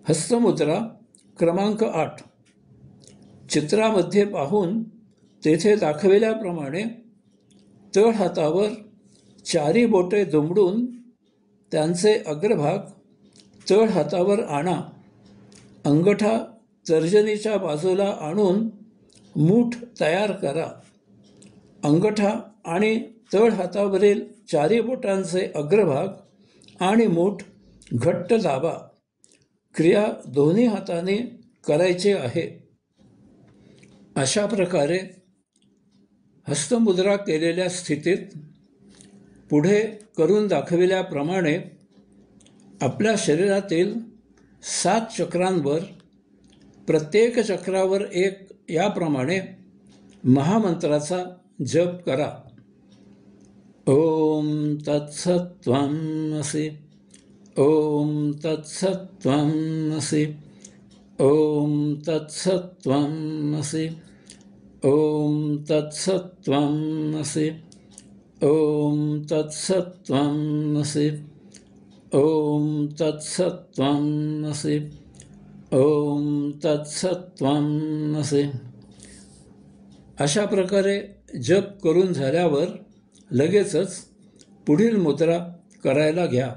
हस्तमुद्रा क्रमांक 8. चित्रामध्ये पाहून तेथे दाखविल्याप्रमाणे तळ हातावर चारी बोटे दुमडून त्यांचे अग्रभाग तळ हातावर आणा. अंगठा तर्जनीच्या बाजूला आणून मूठ तयार करा. अंगठा आणि तळ हातावरील चारी बोटांचे अग्रभाग आणि मूठ घट्ट दाबा. क्रिया दोन्ही हाताने करायची आहे. अशा प्रकारे हस्तमुद्रा केलेल्या स्थितीत पुढे करून दाखविल्याप्रमाणे आपल्या शरीरातील 7 चक्रांवर प्रत्येक चक्रावर एक याप्रमाणे महामंत्राचा जप करा. ओम तत्सत्त्वमसि. ओम तत्सत्त्वमसि. ओम तत्सत्त्वमसि. ओम तत्सत्त्वमसि. ओम तत्सत्त्वमसि. ओम तत्सत्त्वमसि. ओम तत्सत्त्वमसि. अशा प्रकारे जप करून झाल्यावर लगेचच पुढील मुद्रा करायला घ्या.